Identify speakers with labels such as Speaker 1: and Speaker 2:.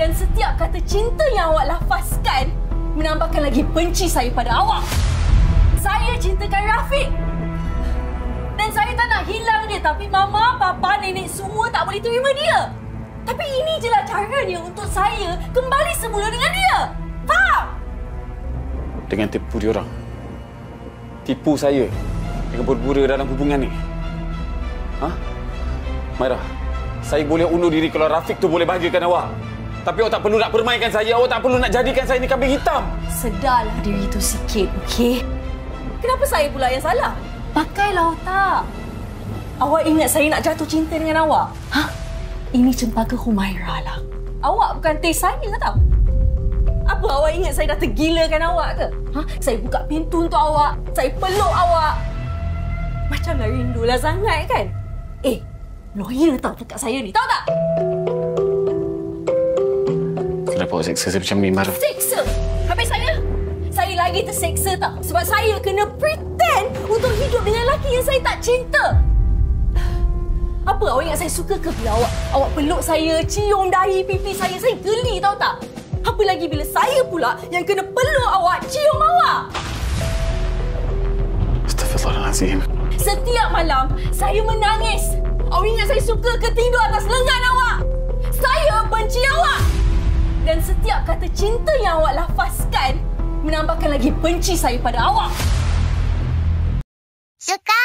Speaker 1: Dan setiap kata cinta yang awak lafazkan menambahkan lagi benci saya pada awak. Saya cintakan Rafiq. Dan saya tak nak hilang dia. Tapi mama, papa, nenek semua tak boleh terima dia. Tapi ini je lah caranya untuk saya kembali semula dengan dia. Faham?
Speaker 2: Dengan tipu dia orang. Tipu saya dengan berpura dalam hubungan ni. Ha? Maira, saya boleh undur diri kalau Rafiq tu boleh bahagiakan awak. Tapi awak tak perlu nak permainkan saya. Awak tak perlu nak jadikan saya ni kambing hitam.
Speaker 1: Sedarlah diri tu sikit, okey? Kenapa saya pula yang salah? Pakailah otak. Awak ingat saya nak jatuh cinta dengan awak? Ha? Ini Cempaka Humaira lah. Awak bukan teh saya tau. Apa awak ingat saya dah tergilakan awak ke? Ha? Saya buka pintu untuk awak. Saya peluk awak. Macamlah rindulah sangat kan? Lawyer tau dekat saya ni. Tahu tak?
Speaker 2: Kenapa awak seksa saya macam ni, Maira?
Speaker 1: Seksa? Habis saya lagi terseksa tau. Sebab saya kena pretend untuk hidup dengan lelaki yang saya tak cinta. Apa awak ingat saya suka ke bila awak peluk saya, cium dahi pipi saya? Saya geli tahu tak? Apa lagi bila saya pula yang kena peluk awak, cium awak?
Speaker 2: Astaghfirullahalazim.
Speaker 1: Setiap malam saya menangis. Awak ingat saya suka ke tidur atas lengan awak? Saya benci awak. Dan setiap kata cinta yang awak lafazkan menambahkan lagi benci saya pada awak.
Speaker 3: Suka